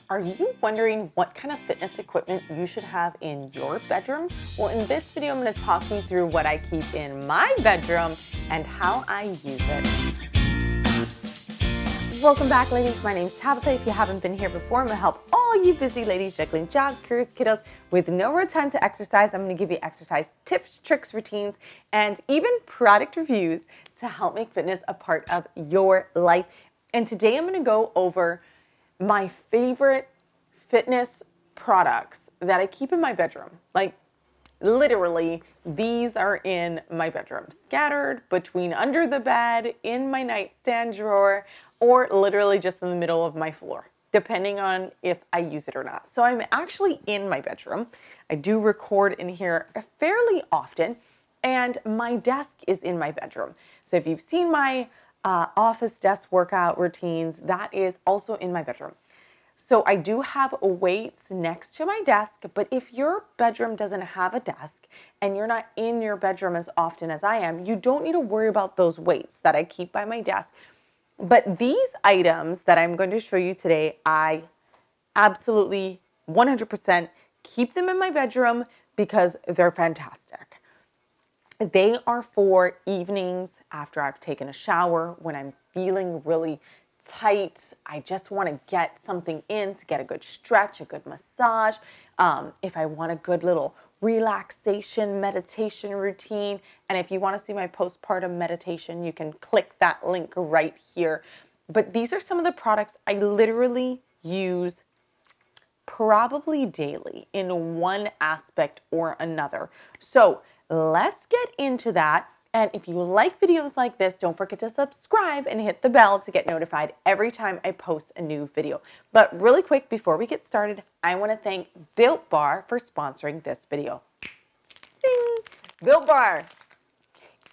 Are you wondering what kind of fitness equipment you should have in your bedroom? Well, in this video, I'm going to talk you through what I keep in my bedroom and how I use it. Welcome back, ladies. My name's Tabitha. If you haven't been here before, I'm going to help all you busy ladies juggling jobs, careers, kiddos with no real time to exercise. I'm going to give you exercise tips, tricks, routines, and even product reviews to help make fitness a part of your life. And today I'm going to go over my favorite fitness products that I keep in my bedroom. Like literally, these are in my bedroom, scattered between under the bed, in my nightstand drawer, or literally just in the middle of my floor, depending on if I use it or not. So I'm actually in my bedroom. I do record in here fairly often, and my desk is in my bedroom. So if you've seen my office desk workout routines, that is also in my bedroom. So I do have weights next to my desk, but if your bedroom doesn't have a desk and you're not in your bedroom as often as I am, you don't need to worry about those weights that I keep by my desk. But these items that I'm going to show you today, I absolutely 100% keep them in my bedroom because they're fantastic. They are for evenings after I've taken a shower, when I'm feeling really tight. I just want to get something in to get a good stretch, a good massage. If I want a good little relaxation meditation routine. And if you want to see my postpartum meditation, you can click that link right here. But these are some of the products I literally use probably daily in one aspect or another. So let's get into that. And if you like videos like this, don't forget to subscribe and hit the bell to get notified every time I post a new video. But really quick, before we get started, I want to thank Built Bar for sponsoring this video. Ding! Built Bar.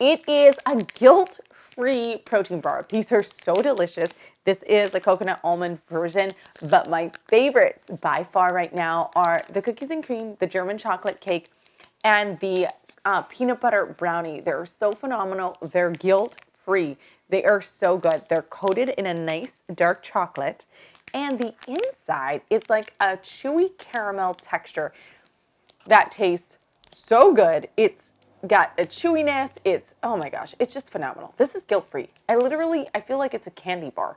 It is a guilt-free protein bar. These are so delicious. This is the coconut almond version, but my favorites by far right now are the cookies and cream, the German chocolate cake, and the peanut butter brownie. They're so phenomenal. They're guilt-free. They are so good. They're coated in a nice dark chocolate, and the inside is like a chewy caramel texture that tastes so good. It's got a chewiness. It's, oh my gosh, it's just phenomenal. This is guilt-free. I feel like it's a candy bar.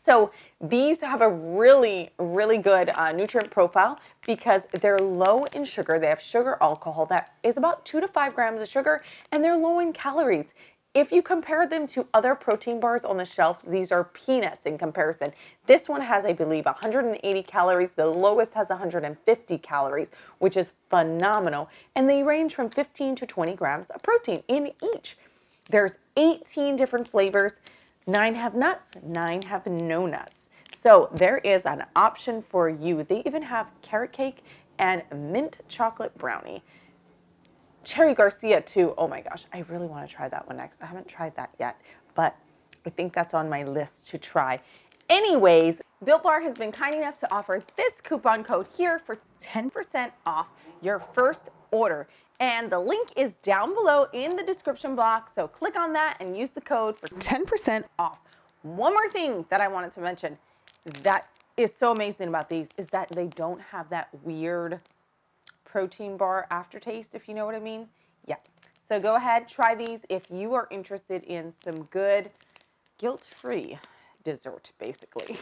So these have a really, really good nutrient profile because they're low in sugar. They have sugar alcohol that is about 2 to 5 grams of sugar, and they're low in calories. If you compare them to other protein bars on the shelf, these are peanuts in comparison. This one has, I believe, 180 calories. The lowest has 150 calories, which is phenomenal. And they range from 15 to 20 grams of protein in each. There's 18 different flavors. 9 have nuts, 9 have no nuts. So there is an option for you. They even have carrot cake and mint chocolate brownie. Cherry Garcia too. Oh my gosh, I really want to try that one next. I haven't tried that yet, but I think that's on my list to try. Anyways, Built Bar has been kind enough to offer this coupon code here for 10% off your first order. And the link is down below in the description box. So click on that and use the code for 10% off. One more thing that I wanted to mention that is so amazing about these is that they don't have that weird protein bar aftertaste, if you know what I mean. Yeah. So go ahead, try these if you are interested in some good guilt-free dessert, basically.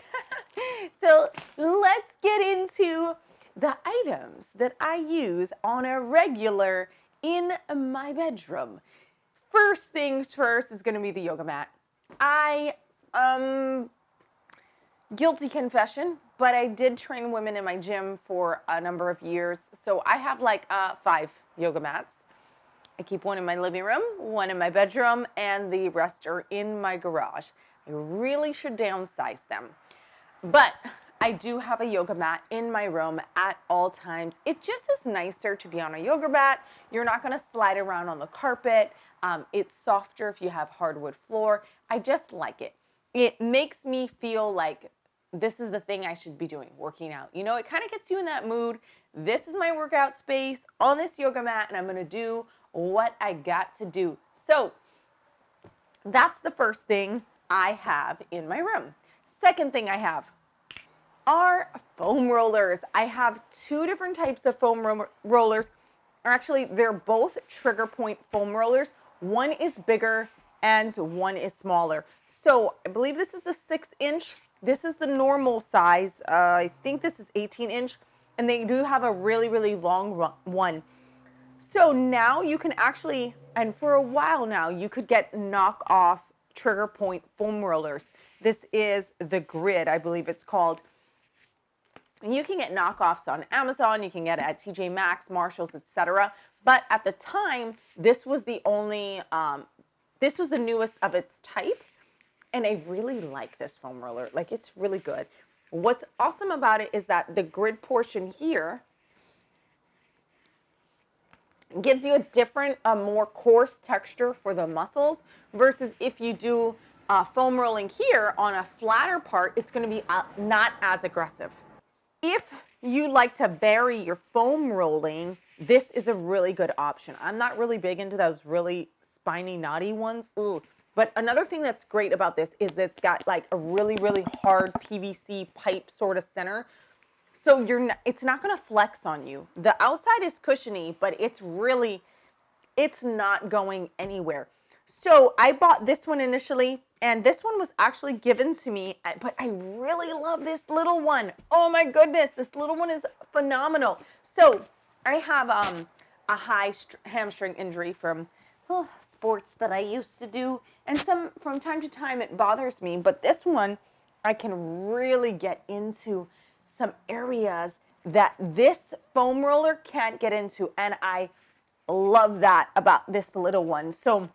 So let's get into the items that I use on a regular in my bedroom. First things first is going to be the yoga mat. Guilty confession, but I did train women in my gym for a number of years. So I have like 5 yoga mats. I keep one in my living room, one in my bedroom, and the rest are in my garage. I really should downsize them. But I do have a yoga mat in my room at all times. It just is nicer to be on a yoga mat. You're not going to slide around on the carpet. It's softer if you have hardwood floor. I just like it. It makes me feel like this is the thing I should be doing, working out. You know, it kind of gets you in that mood. This is my workout space on this yoga mat, and I'm going to do what I got to do. So that's the first thing I have in my room. Second thing I have, are foam rollers. I have two different types of foam rollers. Actually, they're both trigger point foam rollers. One is bigger and one is smaller. So I believe this is the 6-inch. This is the normal size. I think this is 18-inch. And they do have a really, really long one. So now you can actually, and for a while now, you could get knockoff trigger point foam rollers. This is the Grid, I believe it's called. And you can get knockoffs on Amazon, you can get it at TJ Maxx, Marshalls, etc. But at the time, this was the only, this was the newest of its type. And I really like this foam roller. Like, it's really good. What's awesome about it is that the Grid portion here gives you a different, more coarse texture for the muscles versus if you do foam rolling here on a flatter part, it's going to be not as aggressive. If you like to vary your foam rolling, this is a really good option. I'm not really big into those really spiny, knotty ones. Ugh. But another thing that's great about this is that it's got like a really, really hard PVC pipe sort of center. So it's not going to flex on you. The outside is cushiony, but it's not going anywhere. So I bought this one initially, and this one was actually given to me, but I really love this little one. Oh my goodness, this little one is phenomenal. So I have a high hamstring injury from sports that I used to do, and from time to time it bothers me, but this one I can really get into some areas that this foam roller can't get into, and I love that about this little one. So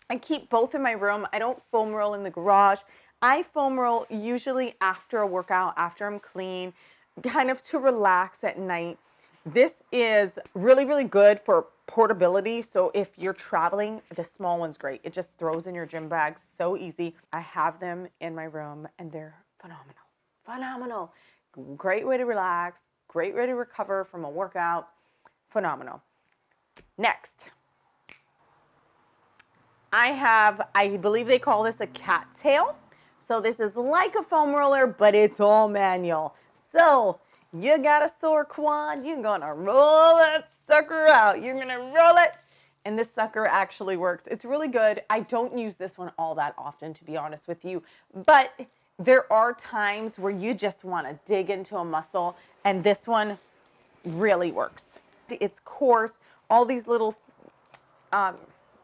I keep both in my room. I don't foam roll in the garage. I foam roll usually after a workout, after I'm clean, kind of to relax at night. This is really, really good for portability. So if you're traveling, the small one's great. It just throws in your gym bag so easy. I have them in my room and they're phenomenal. Phenomenal. Great way to relax. Great way to recover from a workout. Phenomenal. Next. I believe they call this a cattail. So this is like a foam roller, but it's all manual. So you got a sore quad, you're gonna roll that sucker out. You're gonna roll it, and this sucker actually works. It's really good. I don't use this one all that often, to be honest with you, but there are times where you just wanna dig into a muscle, and this one really works. It's coarse, all these little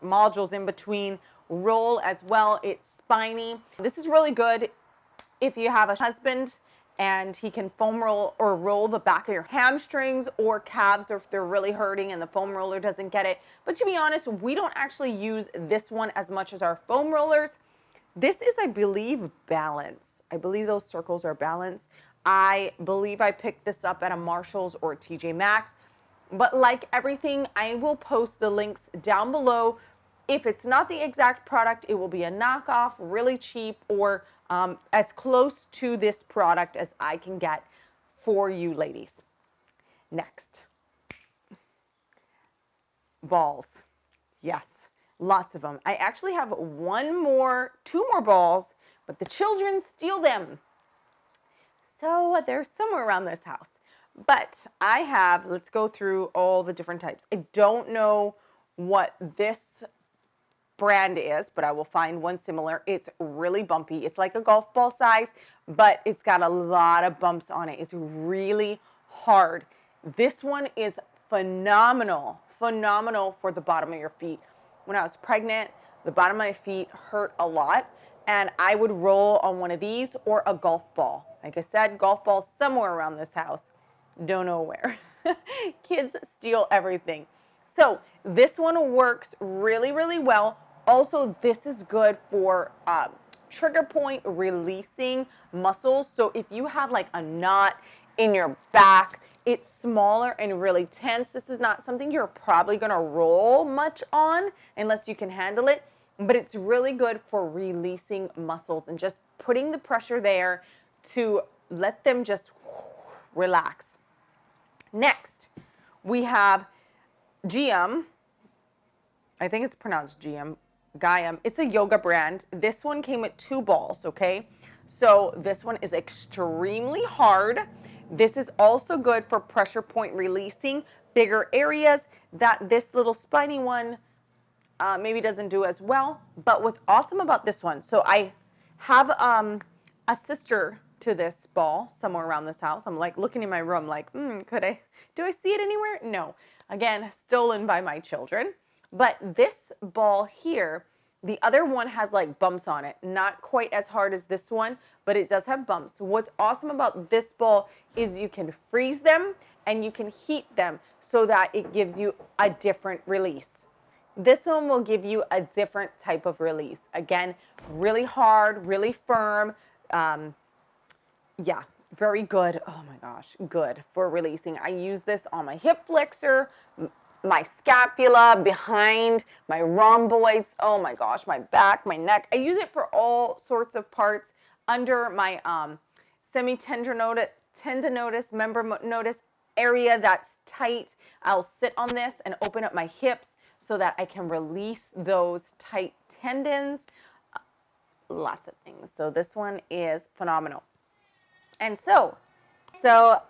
modules in between roll as well. It's spiny. This is really good if you have a husband and he can foam roll or roll the back of your hamstrings or calves, or if they're really hurting and the foam roller doesn't get it. But to be honest, we don't actually use this one as much as our foam rollers. This is, I believe, Balance. I believe those circles are Balance. I believe I picked this up at a Marshalls or a TJ Maxx. But like everything, I will post the links down below. If it's not the exact product, it will be a knockoff, really cheap, or as close to this product as I can get for you ladies. Next. Balls. Yes, lots of them. I actually have two more balls, but the children steal them. So they're somewhere around this house. But I have, let's go through all the different types. I don't know what this brand is, but I will find one similar. It's really bumpy. It's like a golf ball size, but it's got a lot of bumps on it. It's really hard. This one is phenomenal, phenomenal for the bottom of your feet. When I was pregnant, the bottom of my feet hurt a lot, and I would roll on one of these or a golf ball. Like I said, golf balls somewhere around this house. Don't know where. Kids steal everything. So this one works really, really well. Also, this is good for trigger point releasing muscles. So if you have like a knot in your back, it's smaller and really tense. This is not something you're probably going to roll much on unless you can handle it. But it's really good for releasing muscles and just putting the pressure there to let them just relax. Next, we have GM. I think it's pronounced GM. Gaiam. It's a yoga brand. This one came with 2 balls, okay? So this one is extremely hard. This is also good for pressure point releasing bigger areas that this little spiny one maybe doesn't do as well. But what's awesome about this one, so I have a sister to this ball somewhere around this house. I'm like looking in my room like, do I see it anywhere? No. Again, stolen by my children. But this ball here, the other one has like bumps on it. Not quite as hard as this one, but it does have bumps. What's awesome about this ball is you can freeze them and you can heat them so that it gives you a different release. This one will give you a different type of release. Again, really hard, really firm. Yeah, very good. Oh my gosh, good for releasing. I use this on my hip flexor, my scapula, behind, my rhomboids. Oh my gosh, my back, my neck. I use it for all sorts of parts under my tendinotus, member notice area that's tight. I'll sit on this and open up my hips so that I can release those tight tendons. Lots of things. So this one is phenomenal. And so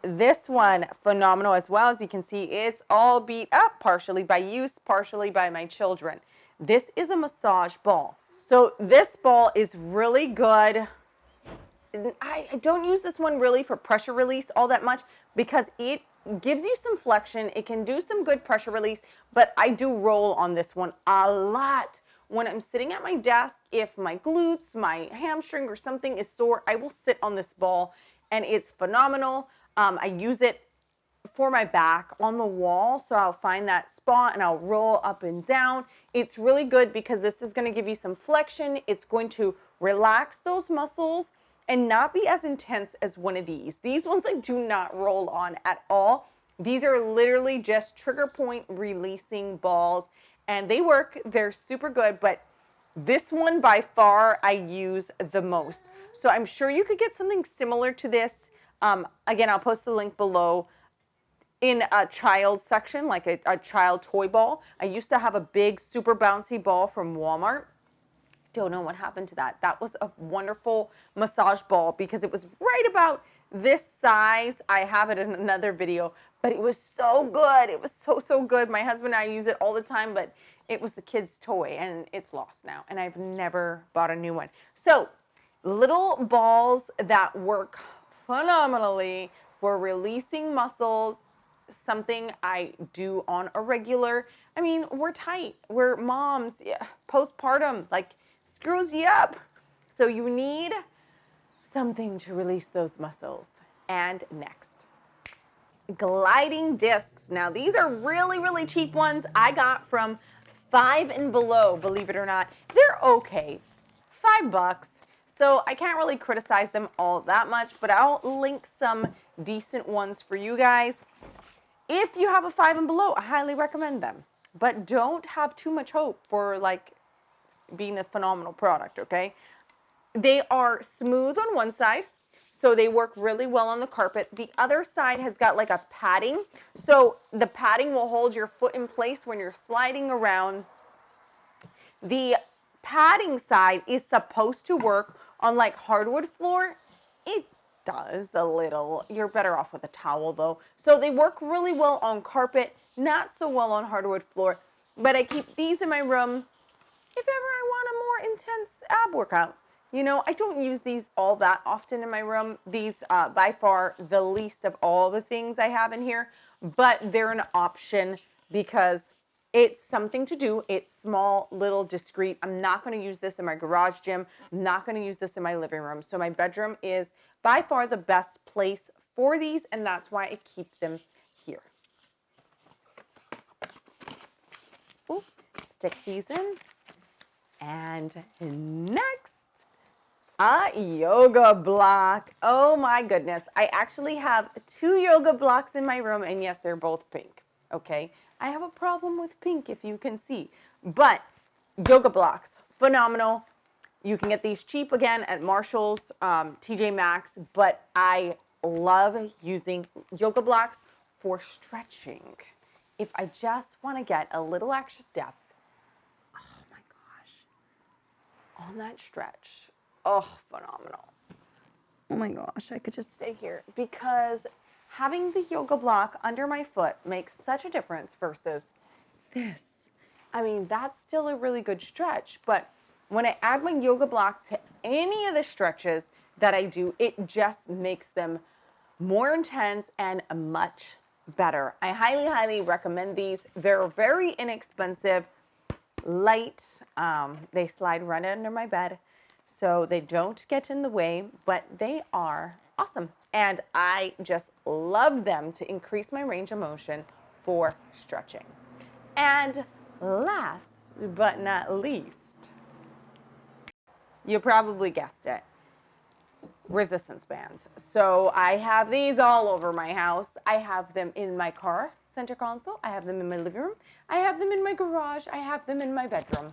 this one, phenomenal as well. As you can see, it's all beat up, partially by use, partially by my children. This is a massage ball. So this ball is really good. I don't use this one really for pressure release all that much because it gives you some flexion. It can do some good pressure release, but I do roll on this one a lot. When I'm sitting at my desk, if my glutes, my hamstring or something is sore, I will sit on this ball and it's phenomenal. I use it for my back on the wall, so I'll find that spot and I'll roll up and down. It's really good because this is going to give you some flexion. It's going to relax those muscles and not be as intense as one of these. These ones I do not roll on at all. These are literally just trigger point releasing balls and they work. They're super good, but this one by far I use the most. So I'm sure you could get something similar to this. Again, I'll post the link below in a child section, like a child toy ball. I used to have a big super bouncy ball from Walmart. Don't know what happened to that. That was a wonderful massage ball because it was right about this size. I have it in another video, but it was so good. It was so good. My husband and I use it all the time, but it was the kids' toy and it's lost now and I've never bought a new one. So little balls that work phenomenally for releasing muscles, something I do on a regular. I mean, we're tight. We're moms, postpartum, like screws you up. So you need something to release those muscles. And next, gliding discs. Now these are really, really cheap ones I got from Five and Below, believe it or not. They're okay, $5. So I can't really criticize them all that much, but I'll link some decent ones for you guys. If you have a Five and Below, I highly recommend them. But don't have too much hope for like being a phenomenal product, okay? They are smooth on one side, so they work really well on the carpet. The other side has got like a padding. So the padding will hold your foot in place when you're sliding around. The padding side is supposed to work on like hardwood floor. It does a little. You're better off with a towel though. So they work really well on carpet, not so well on hardwood floor. But I keep these in my room if ever I want a more intense ab workout. You know, I don't use these all that often in my room. These by far the least of all the things I have in here, but they're an option because it's something to do. It's small, little, discreet. I'm not going to use this in my garage gym. I'm not going to use this in my living room. So my bedroom is by far the best place for these, and that's why I keep them here. Ooh, stick these in. And next, a yoga block. Oh my goodness. I actually have 2 yoga blocks in my room, and yes, they're both pink. Okay. I have a problem with pink, if you can see. But yoga blocks, phenomenal. You can get these cheap again at Marshall's, TJ Maxx, but I love using yoga blocks for stretching. If I just want to get a little extra depth, oh my gosh, on that stretch, oh, phenomenal. Oh my gosh, I could just stay here because having the yoga block under my foot makes such a difference versus this. I mean, that's still a really good stretch, but when I add my yoga block to any of the stretches that I do, it just makes them more intense and much better. I highly, highly recommend these. They're very inexpensive, light. They slide right under my bed, so they don't get in the way, but they are awesome. And I just love them to increase my range of motion for stretching. And last but not least, you probably guessed it, resistance bands. So I have these all over my house. I have them in my car center console. I have them in my living room. I have them in my garage. I have them in my bedroom.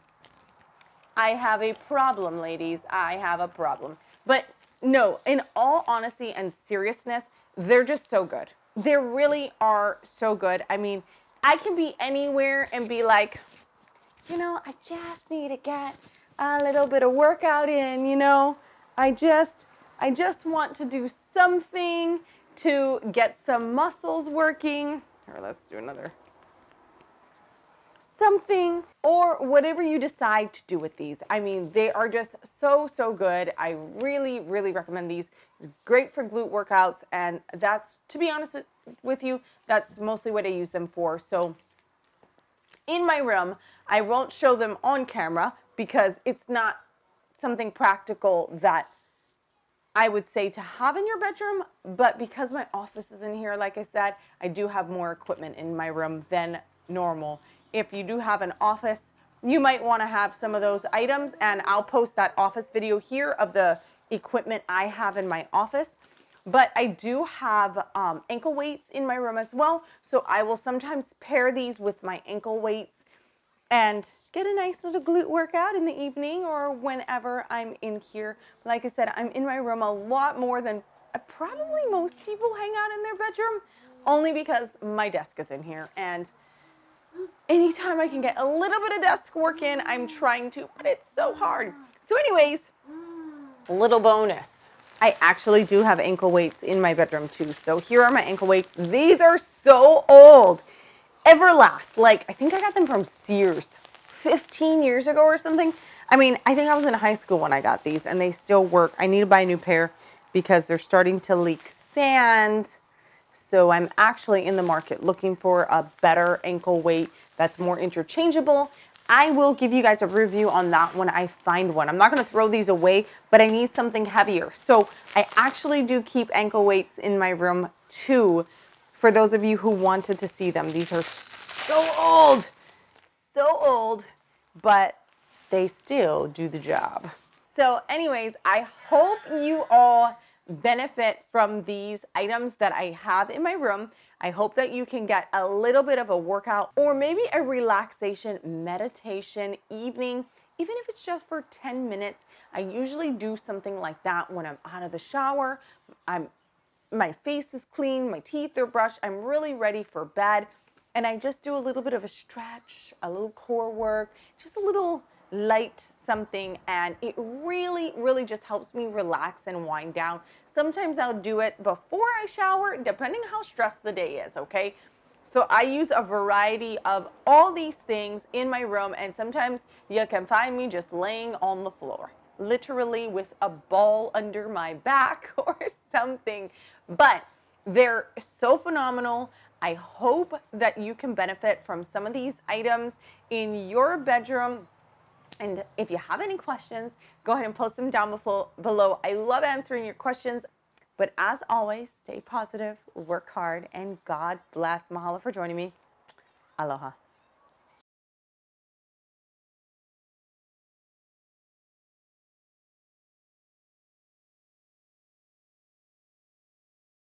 I have a problem, ladies. I have a problem. But no, in all honesty and seriousness, they're just so good. They really are so good. I mean, I can be anywhere and be like, you know, I just need to get a little bit of workout in, you know. I just want to do something to get some muscles working. Here, let's do another. Something, or whatever you decide to do with these. I mean, they are just so, so good. I really, really recommend these. It's great for glute workouts, and that's, to be honest with you, that's mostly what I use them for. So in my room, I won't show them on camera because it's not something practical that I would say to have in your bedroom, but because my office is in here, like I said, I do have more equipment in my room than normal. If you do have an office, you might want to have some of those items, and I'll post that office video here of the equipment I have in my office. But I do have ankle weights in my room as well, so I will sometimes pair these with my ankle weights and get a nice little glute workout in the evening or whenever I'm in here. Like I said, I'm in my room a lot more than probably most people hang out in their bedroom, only because my desk is in here. And anytime I can get a little bit of desk work in, I'm trying to, but it's so hard. So anyways, little bonus. I actually do have ankle weights in my bedroom too. So here are my ankle weights. These are so old. Everlast. Like, I think I got them from Sears 15 years ago or something. I mean, I think I was in high school when I got these, and they still work. I need to buy a new pair because they're starting to leak sand. So I'm actually in the market looking for a better ankle weight that's more interchangeable. I will give you guys a review on that when I find one. I'm not going to throw these away, but I need something heavier. So I actually do keep ankle weights in my room too, for those of you who wanted to see them. These are so old, but they still do the job. So anyways, I hope you all benefit from these items that I have in my room. I hope that you can get a little bit of a workout or maybe a relaxation meditation evening, even if it's just for 10 minutes. I usually do something like that when I'm out of the shower. My face is clean, my teeth are brushed, I'm really ready for bed, and I just do a little bit of a stretch, a little core work, just a little light something, and it really, really just helps me relax and wind down. Sometimes I'll do it before I shower, depending how stressed the day is, okay? So I use a variety of all these things in my room, and sometimes you can find me just laying on the floor, literally with a ball under my back or something. But they're so phenomenal. I hope that you can benefit from some of these items in your bedroom. And if you have any questions, go ahead and post them down below. I love answering your questions. But as always, stay positive, work hard, and God bless. Mahalo for joining me. Aloha.